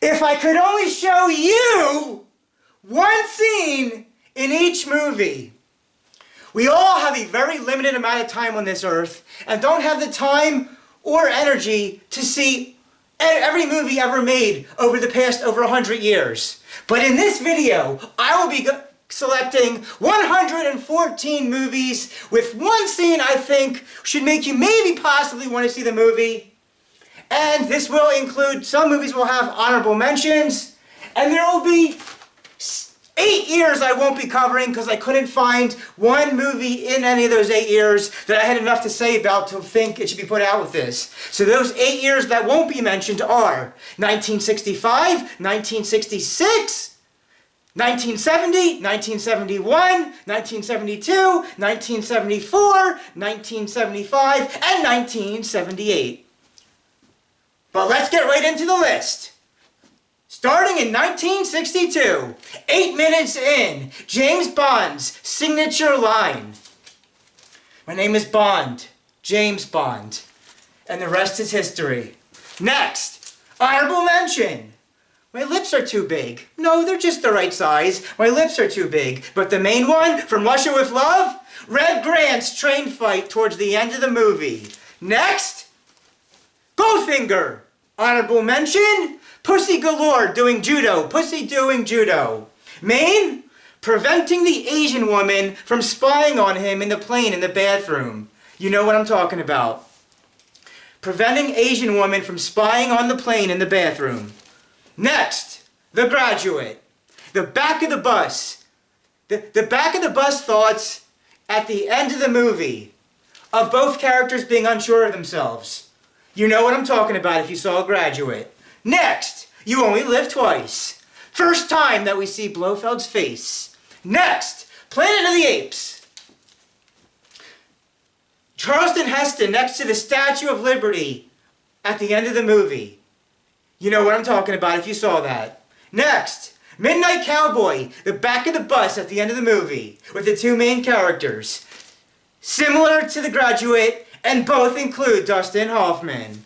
If I could only show you one scene in each movie. We all have a very limited amount of time on this earth and don't have the time or energy to see every movie ever made over the past over 100 years. But in this video, I will be selecting 114 movies with one scene I think should make you maybe possibly want to see the movie. And this will include, some movies will have honorable mentions, and there will be 8 years I won't be covering because I couldn't find one movie in any of those 8 years that I had enough to say about to think it should be put out with this. So those 8 years that won't be mentioned are 1965, 1966, 1970, 1971, 1972, 1974, 1975, and 1978. But let's get right into the list. Starting in 1962, 8 minutes in, James Bond's signature line. My name is Bond, James Bond, and the rest is history. Next, honorable mention. My lips are too big. No, they're just the right size. My lips are too big. But the main one, From Russia with Love, Red Grant's train fight towards the end of the movie. Next, Goldfinger. Honorable mention, Pussy Galore doing judo. Pussy doing judo. Main, preventing the Asian woman from spying on him in the plane in the bathroom. You know what I'm talking about. Preventing Asian woman from spying on the plane in the bathroom. Next, The Graduate. The back of the bus. The back of the bus thoughts at the end of the movie of both characters being unsure of themselves. You know what I'm talking about if you saw Graduate. Next, You Only Live Twice. First time that we see Blofeld's face. Next, Planet of the Apes. Charleston Heston next to the Statue of Liberty at the end of the movie. You know what I'm talking about if you saw that. Next, Midnight Cowboy, the back of the bus at the end of the movie with the two main characters. Similar to The Graduate, and both include Dustin Hoffman.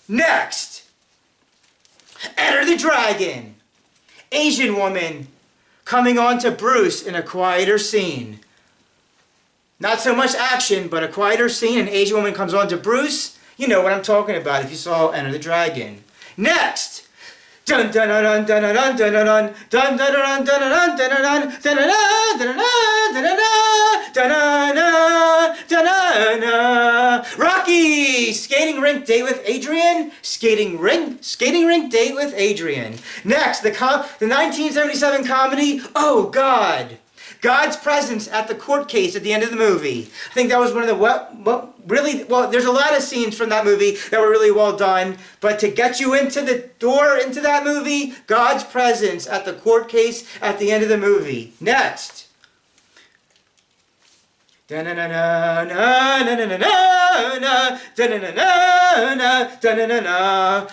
Next, Enter the Dragon. Asian woman coming on to Bruce in a quieter scene. Not so much action, but a quieter scene. An Asian woman comes on to Bruce. You know what I'm talking about if you saw Enter the Dragon. Next, dun dun dun dun dun dun dun dun dun dun dun dun dun dun dun dun dun. Rocky, skating rink date with Adrian. Skating rink date with Adrian. Next, the 1977 comedy, Oh God. God's presence at the court case at the end of the movie. I think that was one of the there's a lot of scenes from that movie that were really well done, but to get you into the door into that movie, God's presence at the court case at the end of the movie. Next.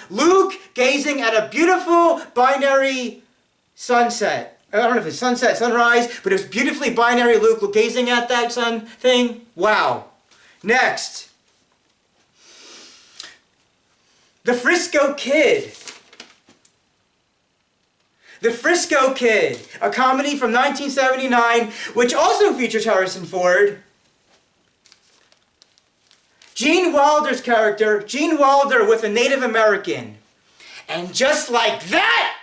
Luke gazing at a beautiful binary sunset. I don't know if it's sunset, sunrise, but it was beautifully binary Luke gazing at that sun thing. Wow. Next. The Frisco Kid. The Frisco Kid, a comedy from 1979, which also features Harrison Ford. Gene Wilder's character, Gene Wilder with a Native American. And just like that,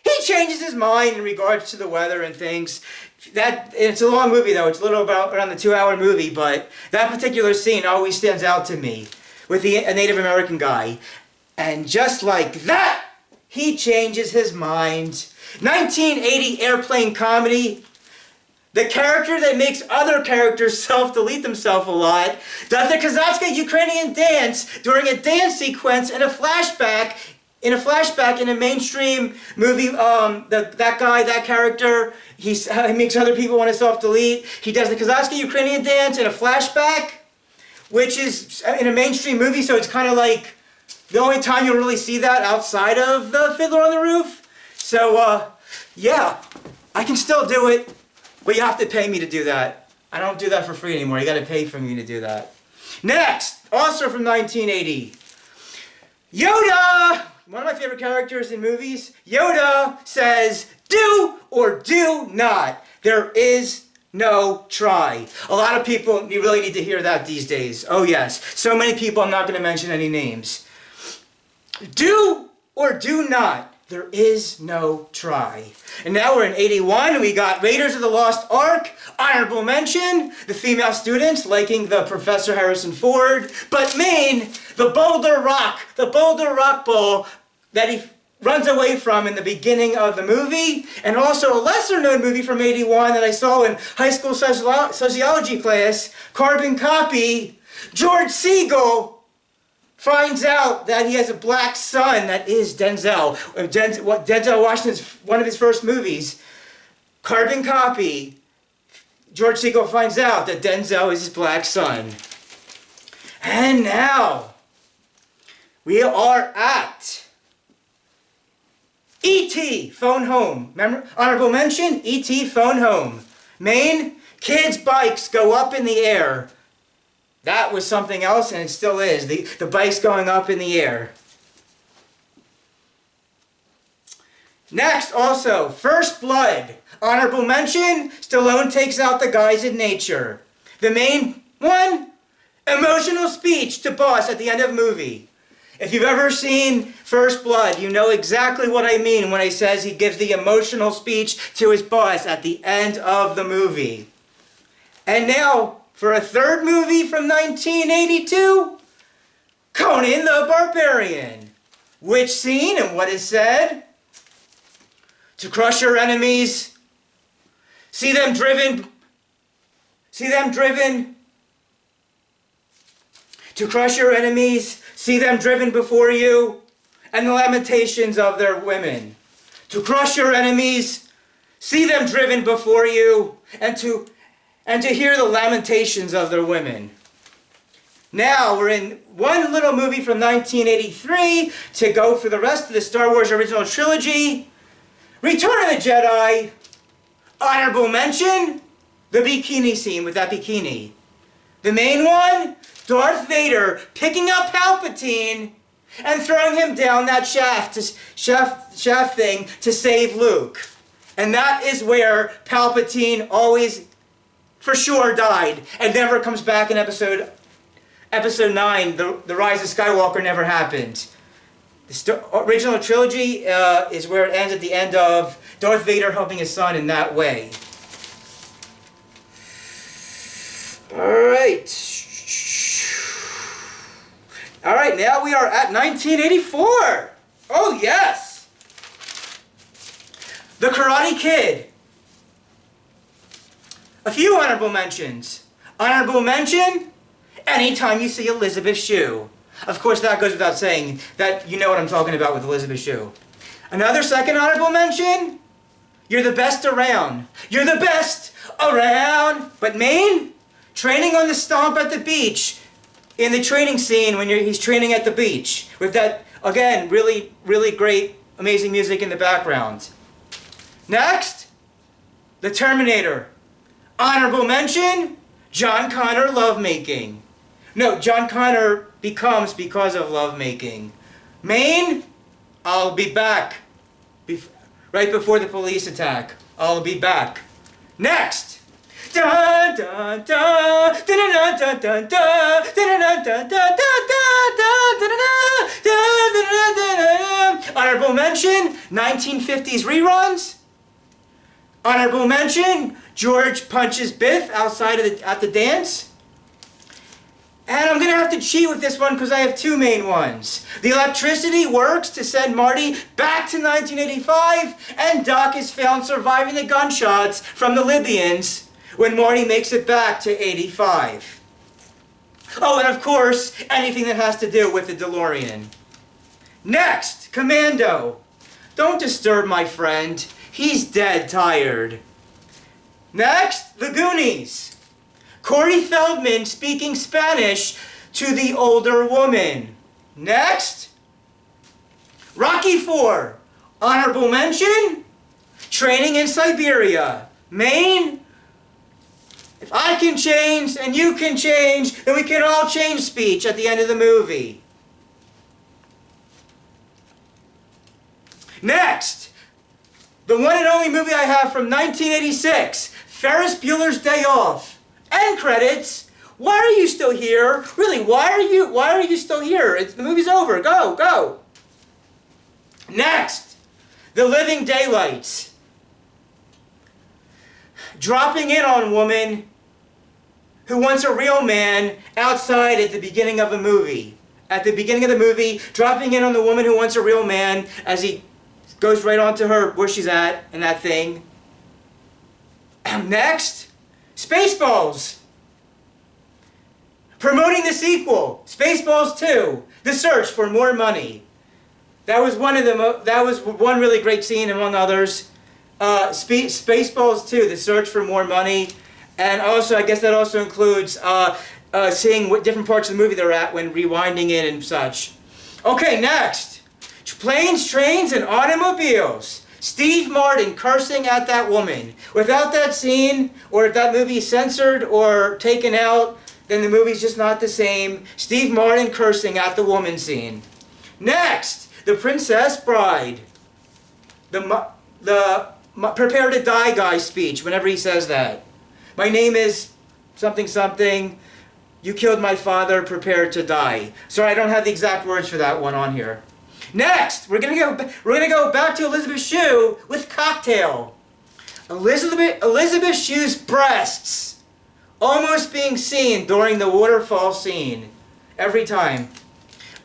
he changes his mind in regards to the weather and things. It's a long movie though, it's a little about around the 2-hour movie, but that particular scene always stands out to me with a Native American guy. And just like that, he changes his mind. 1980 airplane comedy. The character that makes other characters self-delete themselves a lot does the Kazakhstan Ukrainian dance during a dance sequence in a flashback in a mainstream movie. That character, he makes other people want to self-delete. He does the Kazakhstan Ukrainian dance in a flashback, which is in a mainstream movie, so it's kind of like the only time you'll really see that outside of the Fiddler on the Roof. So, yeah, I can still do it, but you have to pay me to do that. I don't do that for free anymore. You got to pay for me to do that. Next, also from 1980, Yoda! One of my favorite characters in movies, Yoda says, do or do not. There is no try. A lot of people, you really need to hear that these days. Oh yes, so many people, I'm not going to mention any names. Do or do not. There is no try. And now we're in 81. We got Raiders of the Lost Ark. Honorable mention, the female students liking the Professor Harrison Ford. But main, the Boulder Rock Bowl that he runs away from in the beginning of the movie. And also a lesser known movie from 81 that I saw in high school sociology class, Carbon Copy. George Segal finds out that he has a black son that is Denzel. Denzel Washington's one of his first movies, Carbon Copy. George Segal finds out that Denzel is his black son. And now, we are at E.T. Phone Home. Remember? Honorable mention, E.T. Phone Home. Main, kids' bikes go up in the air. That was something else, and it still is. The bike's going up in the air. Next, also, First Blood. Honorable mention, Stallone takes out the guys in nature. The main one, emotional speech to boss at the end of movie. If you've ever seen First Blood, you know exactly what I mean when I says he gives the emotional speech to his boss at the end of the movie. And now, for a third movie from 1982, Conan the Barbarian. Which scene and what is said? To crush your enemies, see them driven, to crush your enemies, see them driven before you, and the lamentations of their women. To crush your enemies, see them driven before you, and to hear the lamentations of their women. Now we're in one little movie from 1983 to go for the rest of the Star Wars original trilogy. Return of the Jedi. Honorable mention, the bikini scene with that bikini. The main one, Darth Vader picking up Palpatine and throwing him down that shaft thing to save Luke. And that is where Palpatine always for sure died and never comes back in episode 9, The Rise of Skywalker never happened. The original trilogy is where it ends at the end of Darth Vader helping his son in that way. Alright, now we are at 1984. Oh yes! The Karate Kid. A few honorable mentions. Honorable mention, anytime you see Elizabeth Shue. Of course, that goes without saying that you know what I'm talking about with Elizabeth Shue. Another second honorable mention, you're the best around. You're the best around. But main, training on the stomp at the beach. In the training scene when he's training at the beach. With that, again, really, really great, amazing music in the background. Next, The Terminator. Honorable mention, John Connor lovemaking. No, John Connor becomes because of lovemaking. Main, I'll be back. Right before the police attack. I'll be back. Next. Dun, dun, dun, dun, dun, dun, dun, dun, dun, dun, dun. Honorable mention, 1950s reruns. Honorable mention, George punches Biff outside of at the dance. And I'm going to have to cheat with this one because I have two main ones. The electricity works to send Marty back to 1985, and Doc is found surviving the gunshots from the Libyans when Marty makes it back to 85. Oh, and of course, anything that has to do with the DeLorean. Next, Commando. Don't disturb my friend. He's dead tired. Next, The Goonies. Corey Feldman speaking Spanish to the older woman. Next, Rocky IV. Honorable mention, training in Siberia. Main, if I can change and you can change, then we can all change speech at the end of the movie. Next, the one and only movie I have from 1986, Ferris Bueller's Day Off. End credits. Why are you still here? Really, why are you still here? The movie's over. Go, go. Next, The Living Daylights. Dropping in on a woman who wants a real man outside at the beginning of a movie. At the beginning of the movie, dropping in on the woman who wants a real man as he goes right on to her where she's at and that thing. Next, Spaceballs. Promoting the sequel, Spaceballs 2, The Search for More Money. That was one really great scene among others. Spaceballs 2, The Search for More Money. And also, I guess that also includes seeing what different parts of the movie they're at when rewinding it and such. Okay, next. Planes, Trains, and Automobiles. Steve Martin cursing at that woman. Without that scene, or if that movie is censored or taken out, then the movie's just not the same. Steve Martin cursing at the woman scene. Next, The Princess Bride. The prepare to die guy speech whenever he says that. My name is something something. You killed my father, prepare to die. Sorry, I don't have the exact words for that one on here. Next, we're gonna go back to Elizabeth Shue with Cocktail. Elizabeth Shue's breasts almost being seen during the waterfall scene. Every time.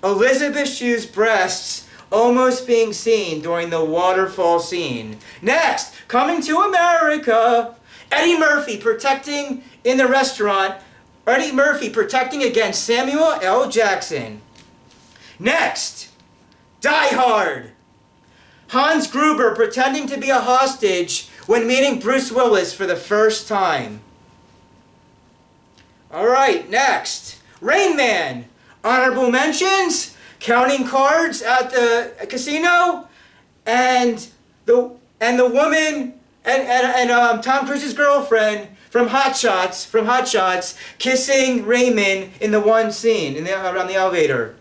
Elizabeth Shue's breasts almost being seen during the waterfall scene. Next, Coming to America. Eddie Murphy protecting in the restaurant. Eddie Murphy protecting against Samuel L. Jackson. Next, Die Hard. Hans Gruber pretending to be a hostage when meeting Bruce Willis for the first time. Alright, next, Rain Man. Honorable mentions, counting cards at the casino, and the woman and Tom Cruise's girlfriend from Hot Shots kissing Raymond in the one scene around the elevator.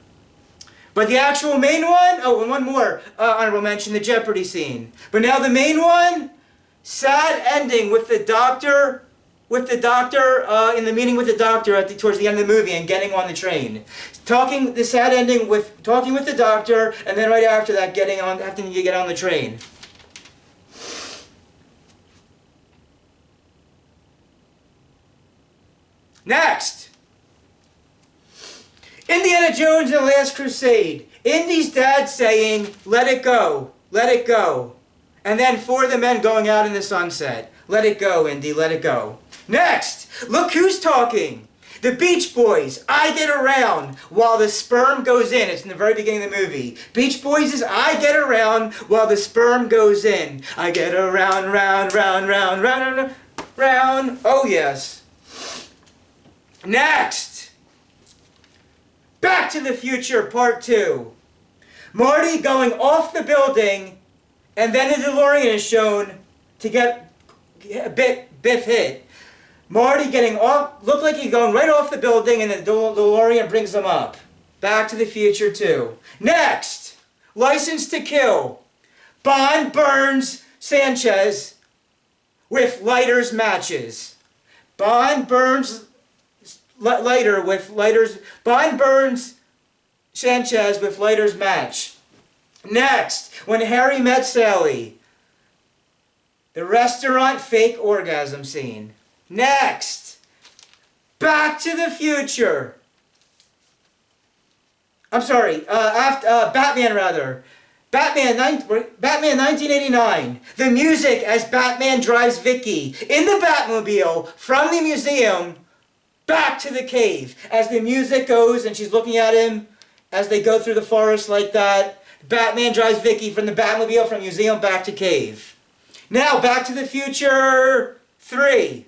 But the actual main one, oh, and one more honorable mention, the Jeopardy scene. But now the main one, sad ending with the doctor in the meeting with the doctor towards the end of the movie and getting on the train. The sad ending with talking with the doctor, and then right after that having to get on the train. Next, Indiana Jones and the Last Crusade. Indy's dad saying, "Let it go, let it go." And then four of the men going out in the sunset. Let it go, Indy, let it go. Next, look who's talking. The Beach Boys, I Get Around While the Sperm Goes In. It's in the very beginning of the movie. Beach Boys is I Get Around While the Sperm Goes In. I get around, round, round, round, round, round, round. Oh, yes. Next, Back to the Future Part 2. Marty going off the building, and then the DeLorean is shown to get Biff hit. Marty getting off, looked like he's going right off the building, and the DeLorean brings him up. Back to the Future 2. Next, License to Kill. Bond burns Sanchez with lighters matches. Bond burns Bond burns Sanchez with lighters match. Next, When Harry Met Sally. The restaurant fake orgasm scene. Next, Back to the Future. I'm sorry, Batman rather. Batman 1989. The music as Batman drives Vicky in the Batmobile from the museum back to the cave. As the music goes and she's looking at him as they go through the forest like that. Batman drives Vicky from the Batmobile from museum back to cave. Now, Back to the Future 3.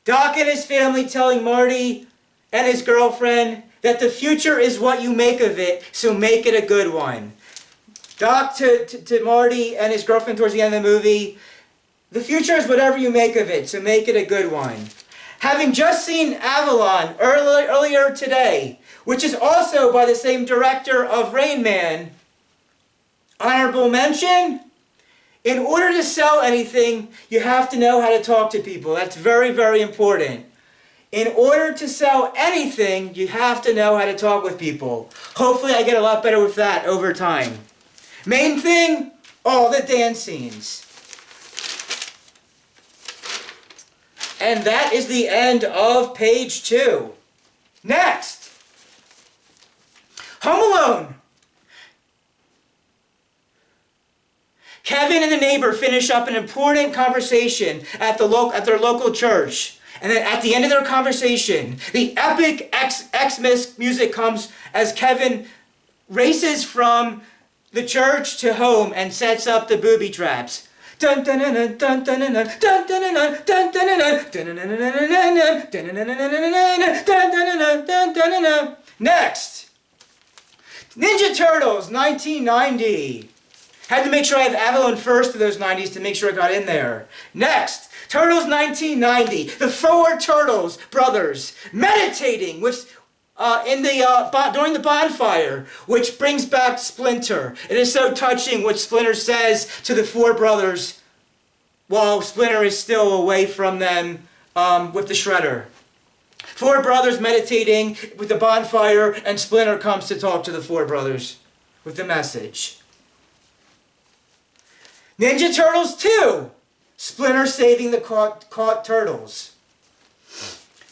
Doc and his family telling Marty and his girlfriend that the future is what you make of it, so make it a good one. Doc to Marty and his girlfriend towards the end of the movie, the future is whatever you make of it, so make it a good one. Having just seen Avalon earlier today, which is also by the same director of Rain Man. Honorable mention, in order to sell anything, you have to know how to talk to people. That's very, very important. In order to sell anything, you have to know how to talk with people. Hopefully I get a lot better with that over time. Main thing, all the dance scenes. And that is the end of page 2. Next, Home Alone. Kevin and the neighbor finish up an important conversation at their local church. And then at the end of their conversation, the epic Xmas music comes as Kevin races from the church to home and sets up the booby traps. Dun dun dun dun dun dun dun dun dun dun dun dun dun dun. Next, Ninja Turtles 1990. Had to make sure I have Avalon first for those 90s to make sure I got in there. Next, Turtles 1990. The 4 Turtles brothers meditating with during the bonfire, which brings back Splinter. It is so touching what Splinter says to the 4 brothers while Splinter is still away from them with the Shredder. 4 brothers meditating with the bonfire, and Splinter comes to talk to the 4 brothers with the message. Ninja Turtles 2. Splinter saving the caught turtles.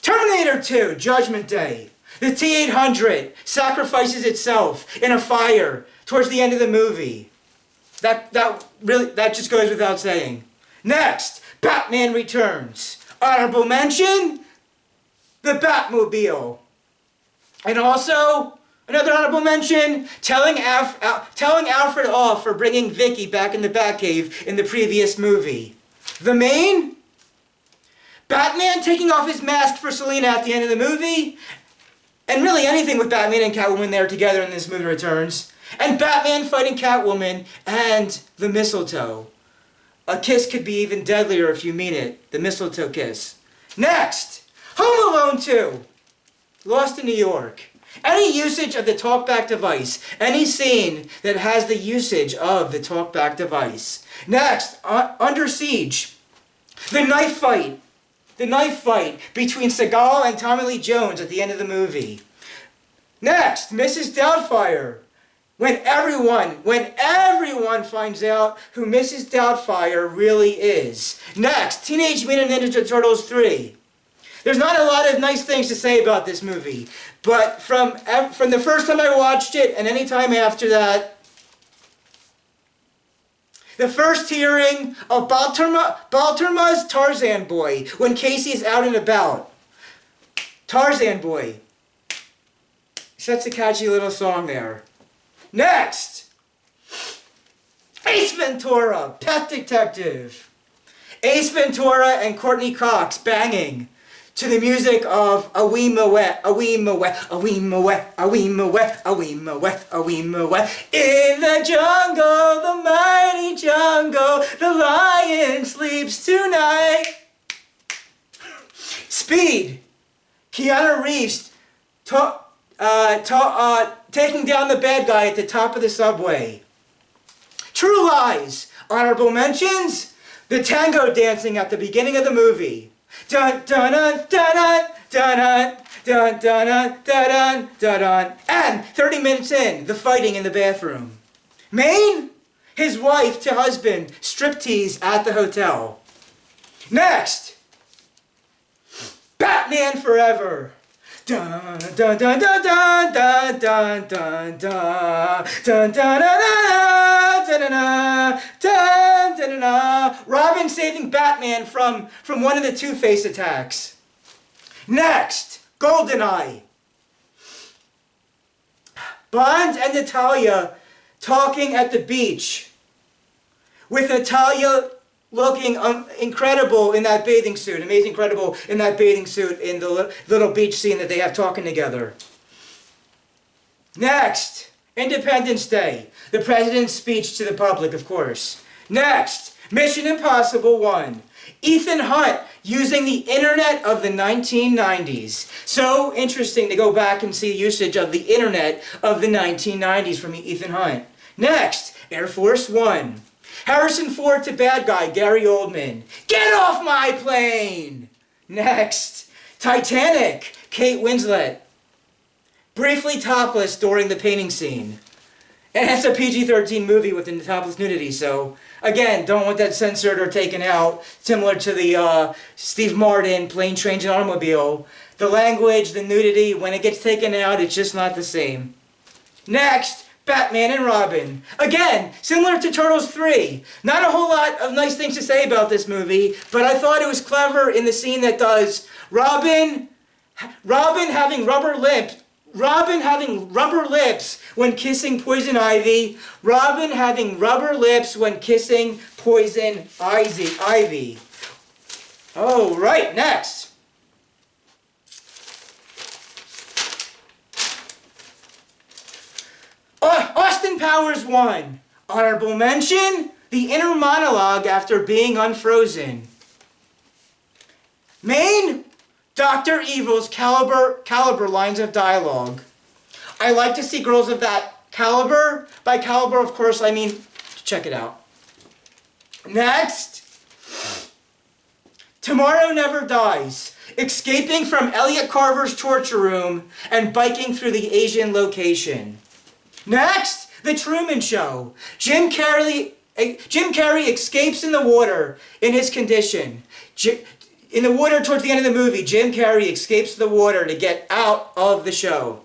Terminator 2. Judgment Day. The T-800 sacrifices itself in a fire towards the end of the movie. That just goes without saying. Next, Batman Returns. Honorable mention, the Batmobile. And also, another honorable mention, telling Alfred off for bringing Vicky back in the Batcave in the previous movie. The main, Batman taking off his mask for Selina at the end of the movie, and really anything with Batman and Catwoman there together in this movie returns, and Batman fighting Catwoman and the mistletoe. A kiss could be even deadlier if you mean it, the mistletoe kiss. Next, Home Alone 2, Lost in New York. Any usage of the talkback device, any scene that has the usage of the talkback device. Next, Under Siege, the knife fight between Seagal and Tommy Lee Jones at the end of the movie. Next, Mrs. Doubtfire, when everyone finds out who Mrs. Doubtfire really is. Next, Teenage Mutant Ninja Turtles 3. There's not a lot of nice things to say about this movie, but from the first time I watched it and any time after that, the first hearing of Balturma's Tarzan Boy when Casey is out and about. Tarzan Boy. Such a catchy little song there. Next, Ace Ventura, Pet Detective. Ace Ventura and Courtney Cox banging to the music of A Wee Moet, A Wee Moet, A Wee Moet, A Wee Moet, A Wee Moet, A Wee Moet. In the jungle, the mighty jungle, the lion sleeps tonight. Speed. Keanu Reeves taking down the bad guy at the top of the subway. True Lies. Honorable mentions. The tango dancing at the beginning of the movie. Dun dun dun dun dun dun dun dun dun dun dun. And 30 minutes in, the fighting in the bathroom. Main, his wife to husband striptease at the hotel. Next, Batman Forever. Dun dun dun dun dun dun dun dun dun dun dun dun dun dun dun. Robin saving Batman from one of the Two-Face attacks. Next, GoldenEye. Bond and Natalia talking at the beach, with Natalia looking incredible in that bathing suit, amazing, incredible in that bathing suit in the little beach scene that they have talking together. Next, Independence Day, the president's speech to the public, of course. Next, Mission Impossible 1. Ethan Hunt using the internet of the 1990s. So interesting to go back and see usage of the internet of the 1990s from Ethan Hunt. Next, Air Force One. Harrison Ford to bad guy Gary Oldman. Get off my plane! Next, Titanic. Kate Winslet. Briefly topless during the painting scene. And it's a PG-13 movie with the topless nudity, so again, don't want that censored or taken out, similar to the Steve Martin, Plane, Trains, and Automobile. The language, the nudity, when it gets taken out, it's just not the same. Next, Batman and Robin. Again, similar to Turtles 3. Not a whole lot of nice things to say about this movie, but I thought it was clever in the scene that does Robin having rubber lips when kissing Poison Ivy. Robin having rubber lips when kissing Poison Ivy. Oh, right, next. Austin Powers 1. Honorable mention, the inner monologue after being unfrozen. Main, Dr. Evil's caliber lines of dialogue. I like to see girls of that caliber. By caliber, of course, I mean, check it out. Next, Tomorrow Never Dies. Escaping from Elliot Carver's torture room and biking through the Asian location. Next, The Truman Show. Jim Carrey escapes in the water in his condition. In the water towards the end of the movie, Jim Carrey escapes the water to get out of the show.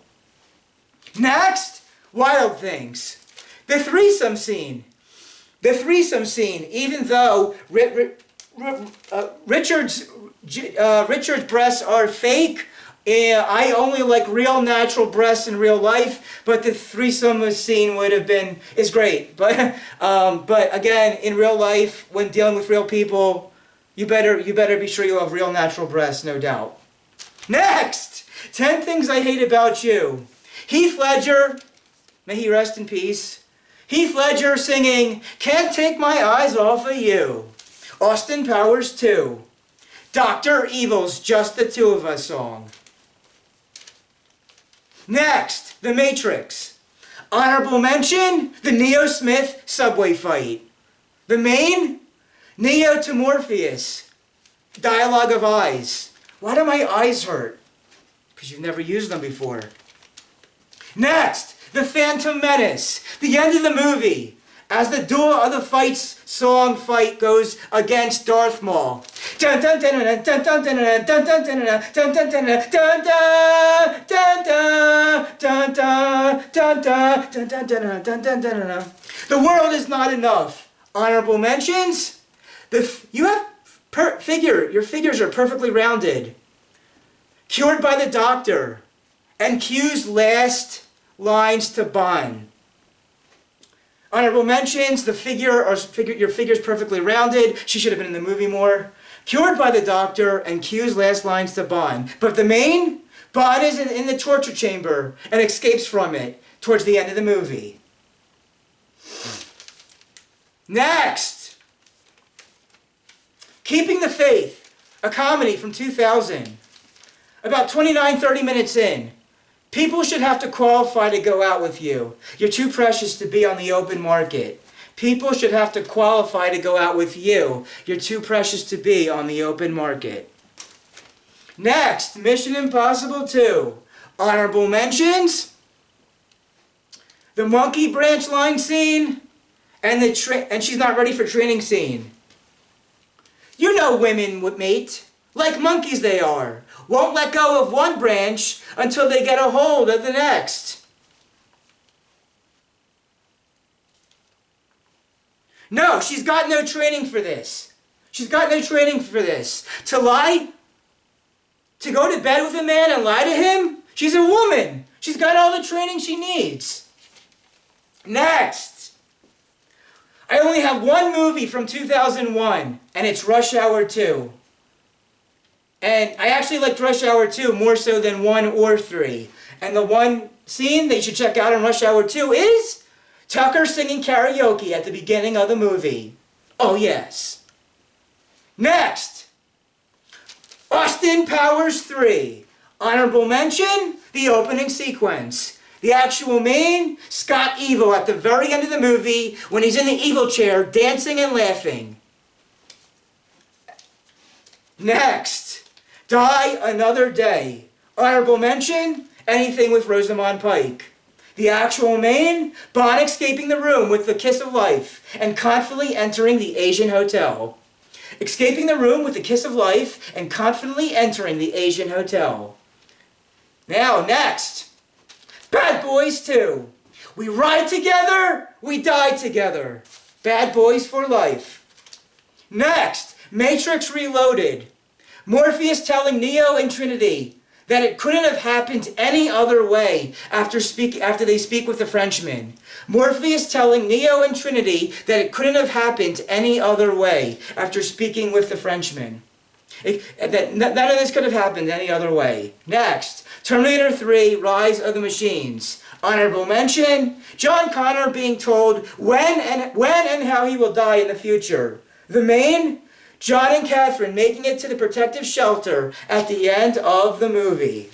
Next, Wild Things. The threesome scene. Even though Richard's breasts are fake, I only like real natural breasts in real life, but the threesome scene is great. But again, in real life, when dealing with real people, you better be sure you have real natural breasts, no doubt. Next, 10 Things I Hate About You. Heath Ledger, may he rest in peace. Heath Ledger singing, Can't Take My Eyes Off of You. Austin Powers 2. Dr. Evil's Just the Two of Us song. Next, The Matrix. Honorable mention, the Neo Smith subway fight. The main, Neo to Morpheus. Dialogue of eyes. Why do my eyes hurt? Because you've never used them before. Next, The Phantom Menace. The end of the movie. As the Duel of the Fights song fight goes against Darth Maul. The world is not enough. Honorable mentions. Your figures are perfectly rounded. Cured by the Doctor. And Q's last lines to Bond. Honorable mentions, your figure's perfectly rounded. She should have been in the movie more. Cured by the Doctor and Q's last lines to Bond. But the main, Bond is in the torture chamber and escapes from it towards the end of the movie. Next, Keeping the Faith, a comedy from 2000. About 29-30 minutes in. People should have to qualify to go out with you. You're too precious to be on the open market. People should have to qualify to go out with you. You're too precious to be on the open market. Next, Mission Impossible 2. Honorable mentions. The monkey branch line scene and she's not ready for training scene. You know women, mate. Like monkeys they are. Won't let go of one branch until they get a hold of the next. No, she's got no training for this. To lie? To go to bed with a man and lie to him? She's a woman. She's got all the training she needs. Next. I only have one movie from 2001, and it's Rush Hour 2. And I actually liked Rush Hour 2 more so than 1 or 3. And the one scene that you should check out in Rush Hour 2 is Tucker singing karaoke at the beginning of the movie. Oh yes. Next, Austin Powers 3. Honorable mention, the opening sequence. The actual main, Scott Evil at the very end of the movie when he's in the evil chair dancing and laughing. Next, Die Another Day. Honorable mention, anything with Rosamund Pike. The actual main, Bond escaping the room with the kiss of life and confidently entering the Asian hotel. Escaping the room with the kiss of life and confidently entering the Asian hotel. Now, next, Bad Boys 2. We ride together, we die together. Bad Boys for life. Next, Matrix Reloaded. Morpheus telling Neo and Trinity that it couldn't have happened any other way after they speak with the Frenchman. Morpheus telling Neo and Trinity that it couldn't have happened any other way after speaking with the Frenchman. That none of this could have happened any other way. Next, Terminator 3, Rise of the Machines. Honorable mention, John Connor being told when and how he will die in the future. The main, John and Catherine making it to the protective shelter at the end of the movie.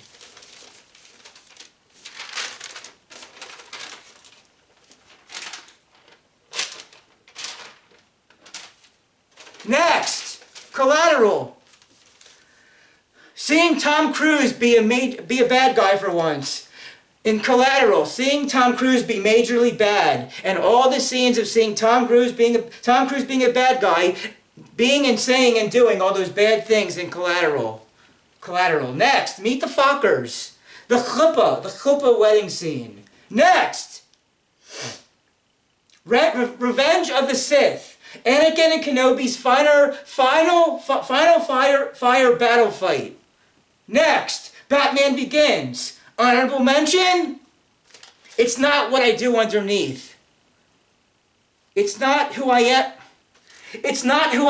Next, Collateral. Seeing Tom Cruise be a bad guy for once. In Collateral, seeing Tom Cruise be majorly bad, and all the scenes of seeing Tom Cruise being a bad guy, being and saying and doing all those bad things in Collateral. Next, Meet the Fockers. The chuppah wedding scene. Next, Revenge of the Sith. Anakin and Kenobi's final fire battle fight. Next, Batman Begins. Honorable mention, it's not what I do underneath. It's not who I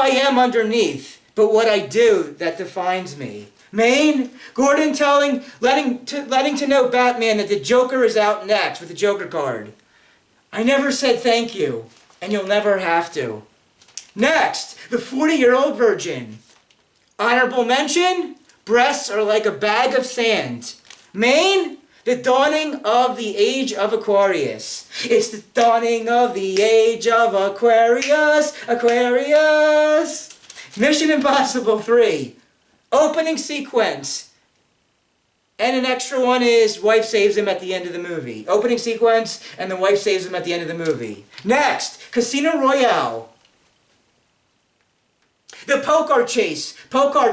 am underneath, but what I do that defines me. Main, Gordon letting to know Batman that the Joker is out next with the Joker card. I never said thank you, and you'll never have to. Next, the 40-year-old virgin. Honorable mention, breasts are like a bag of sand. Main, the dawning of the age of Aquarius. It's the dawning of the age of Aquarius. Mission Impossible 3. Opening sequence. And an extra one is wife saves him at the end of the movie. Opening sequence and the wife saves him at the end of the movie. Next, Casino Royale. The Pokar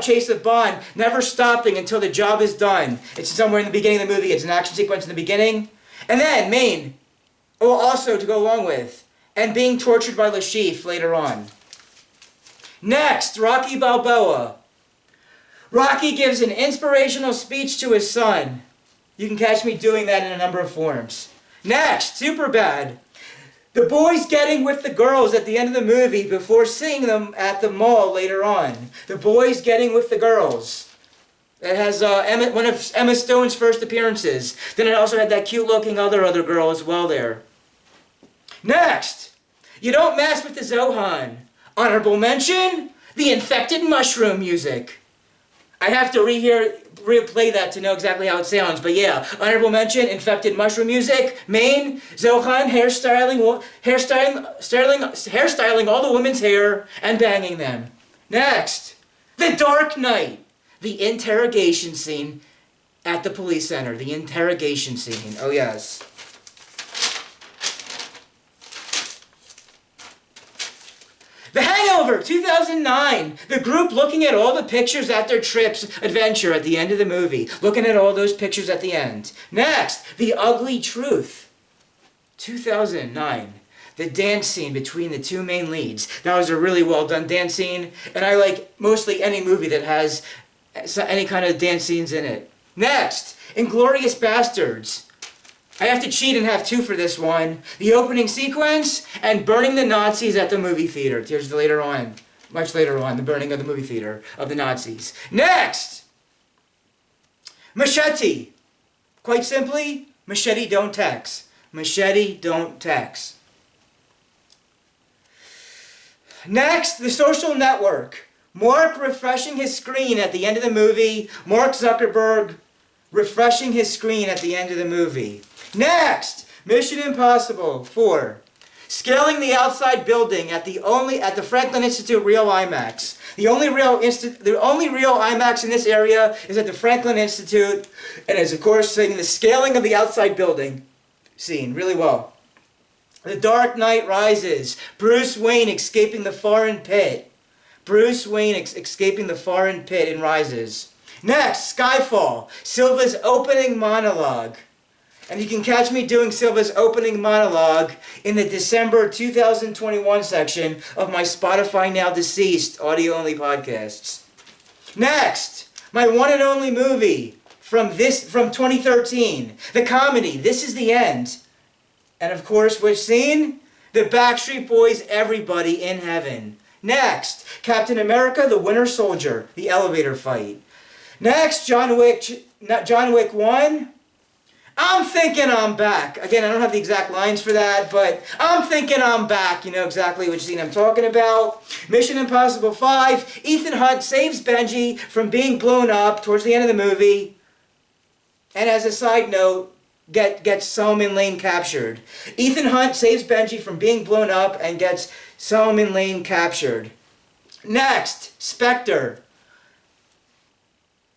chase of Bond, never stopping until the job is done. It's somewhere in the beginning of the movie. It's an action sequence in the beginning. And then, main, also to go along with, and being tortured by Le Chiffre later on. Next, Rocky Balboa. Rocky gives an inspirational speech to his son. You can catch me doing that in a number of forms. Next, Superbad. The boys getting with the girls at the end of the movie before seeing them at the mall later on. The boys getting with the girls. It has one of Emma Stone's first appearances. Then it also had that cute-looking other girl as well there. Next, You Don't Mess with the Zohan. Honorable mention, the Infected Mushroom music. I have to replay that to know exactly how it sounds, but yeah. Honorable mention, Infected Mushroom music. Main, Zohan hairstyling all the women's hair and banging them. Next, The Dark Knight. The interrogation scene at the police center. The interrogation scene. Oh yes. The Hangover, 2009. The group looking at all the pictures at their trip's adventure at the end of the movie. Looking at all those pictures at the end. Next, The Ugly Truth, 2009. The dance scene between the two main leads. That was a really well done dance scene. And I like mostly any movie that has any kind of dance scenes in it. Next, Inglourious Bastards. I have to cheat and have two for this one. The opening sequence and burning the Nazis at the movie theater. Here's later on, much later on, the burning of the movie theater of the Nazis. Next, Machete. Quite simply, Machete Don't Text. Machete Don't Text. Next, The Social Network. Mark refreshing his screen at the end of the movie. Mark Zuckerberg refreshing his screen at the end of the movie. Next, Mission Impossible 4. Scaling the outside building at the Franklin Institute Real IMAX. The only real IMAX in this area is at the Franklin Institute, and is of course saying the scaling of the outside building scene really well. The Dark Knight Rises. Bruce Wayne escaping the foreign pit. Bruce Wayne escaping the foreign pit in Rises. Next, Skyfall. Silva's opening monologue. And you can catch me doing Silva's opening monologue in the December 2021 section of my Spotify Now Deceased audio-only podcasts. Next, my one and only movie from 2013, the comedy, This Is the End. And of course, which scene? The Backstreet Boys' Everybody in Heaven. Next, Captain America, the Winter Soldier, the elevator fight. Next, John Wick 1. I'm thinking I'm back. Again, I don't have the exact lines for that, but I'm thinking I'm back. You know exactly which scene I'm talking about. Mission Impossible 5. Ethan Hunt saves Benji from being blown up towards the end of the movie. And as a side note, gets Solomon Lane captured. Ethan Hunt saves Benji from being blown up and gets Solomon Lane captured. Next, Spectre.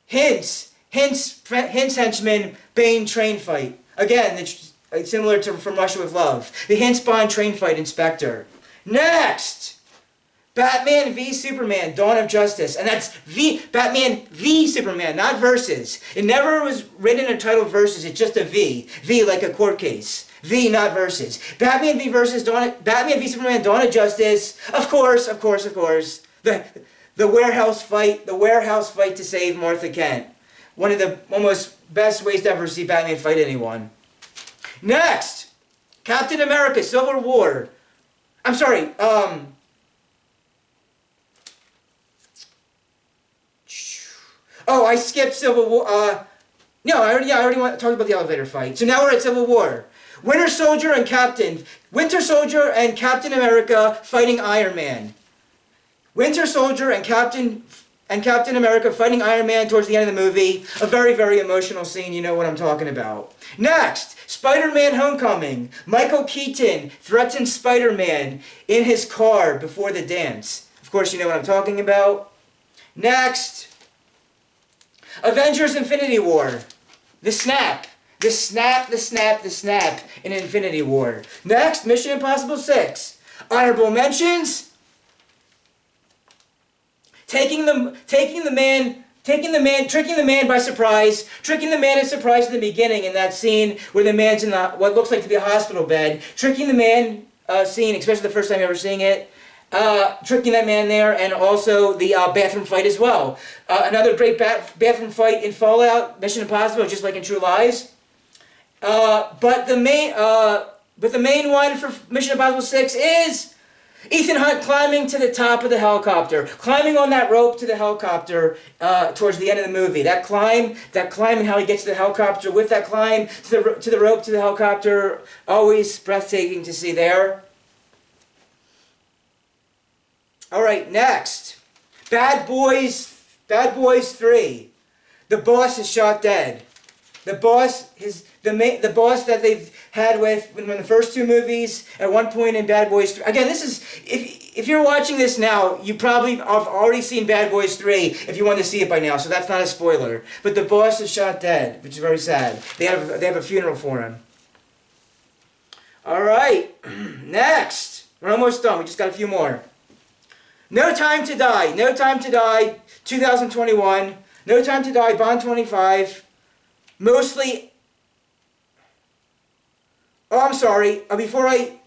Hints henchman, Bane train fight. Again, it's similar to From Russia with Love. The Hints Bond train fight in Spectre. Next, Batman v Superman, Dawn of Justice. And that's Batman v Superman, not versus. It never was written in a title versus, it's just a V. V like a court case. V, not versus. Batman v Superman, Dawn of Justice. Of course. The warehouse fight to save Martha Kent. One of the almost best ways to ever see Batman fight anyone. Next, Captain America, Civil War. I'm sorry, oh, I skipped Civil War. No, I already talked about the elevator fight. So now we're at Civil War. Winter Soldier and Captain America fighting Iron Man. Winter Soldier and Captain America fighting Iron Man towards the end of the movie. A very, very emotional scene. You know what I'm talking about. Next, Spider-Man Homecoming. Michael Keaton threatens Spider-Man in his car before the dance. Of course, you know what I'm talking about. Next, Avengers Infinity War. The snap in Infinity War. Next, Mission Impossible 6. Honorable mentions. Tricking the man by surprise in the beginning in that scene where the man's in what looks like to be a hospital bed. Tricking the man scene, especially the first time ever seeing it. Tricking that man there, and also the bathroom fight as well. Another great bathroom fight in Fallout, Mission Impossible, just like in True Lies. But the main one for Mission Impossible 6 is Ethan Hunt climbing to the top of the helicopter, climbing on that rope to the helicopter towards the end of the movie. That climb, and how he gets to the helicopter with that climb to the rope to the helicopter, always breathtaking to see there. All right, next, Bad Boys 3. The boss is shot dead. The boss that they've had with in the first two movies, at one point in Bad Boys 3. Again, this is, if you're watching this now, you probably have already seen Bad Boys 3 if you want to see it by now, so that's not a spoiler. But the boss is shot dead, which is very sad. They have a funeral for him. All right, next. We're almost done. We just got a few more. No Time to Die. 2021. No Time to Die, Bond 25. Mostly. Oh, I'm sorry. Before I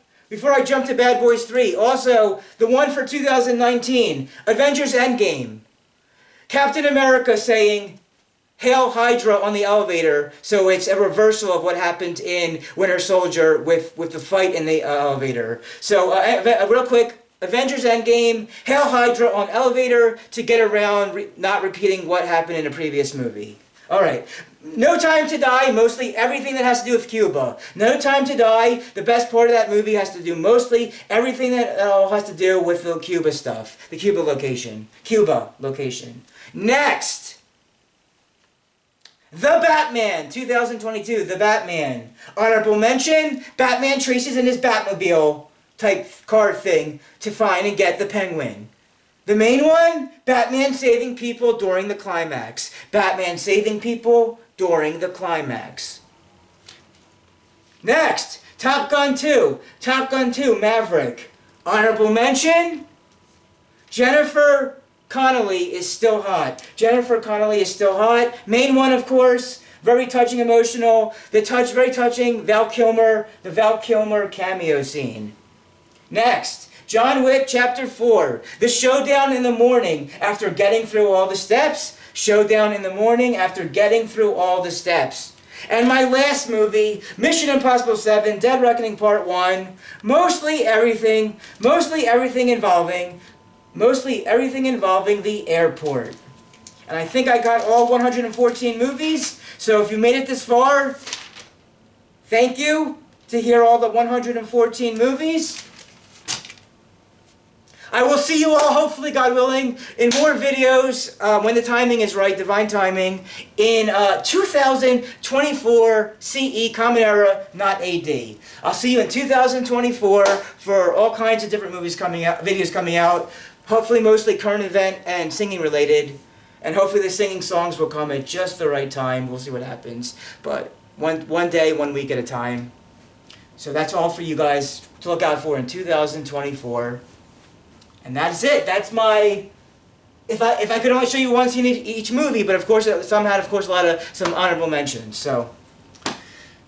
jump to Bad Boys 3, also the one for 2019, Avengers Endgame. Captain America saying, "Hail Hydra" on the elevator, so it's a reversal of what happened in Winter Soldier with the fight in the elevator. So, real quick. Avengers Endgame, Hail Hydra on elevator to get around not repeating what happened in a previous movie. Alright, No Time to Die, mostly everything that has to do with Cuba. No Time to Die, the best part of that movie has to do mostly everything that has to do with the Cuba stuff. The Cuba location. Next! The Batman, 2022, The Batman. Honorable mention, Batman traces in his Batmobile type car thing to find and get the Penguin. The main one, Batman saving people during the climax. Batman saving people during the climax. Next, Top Gun 2. Top Gun 2, Maverick. Honorable mention, Jennifer Connelly is still hot. Jennifer Connelly is still hot. Main one, of course, very touching, emotional. Very touching, the Val Kilmer cameo scene. Next, John Wick Chapter 4. The showdown in the morning after getting through all the steps. Showdown in the morning after getting through all the steps. And my last movie, Mission Impossible 7, Dead Reckoning Part 1. Mostly everything involving the airport. And I think I got all 114 movies. So if you made it this far, thank you to hear all the 114 movies. I will see you all, hopefully, God willing, in more videos when the timing is right, divine timing, in 2024 CE, Common Era, not AD. I'll see you in 2024 for all kinds of different videos coming out, hopefully mostly current event and singing related, and hopefully the singing songs will come at just the right time. We'll see what happens, but one day, 1 week at a time. So that's all for you guys to look out for in 2024. And that's it. That's my... If I could only show you one scene in each movie, but of course some had, some honorable mentions. So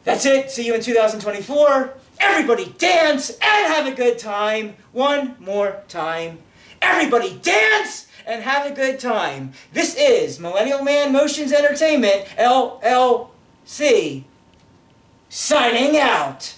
that's it. See you in 2024. Everybody dance and have a good time. One more time. Everybody dance and have a good time. This is Millennial Man Motions Entertainment, LLC, signing out.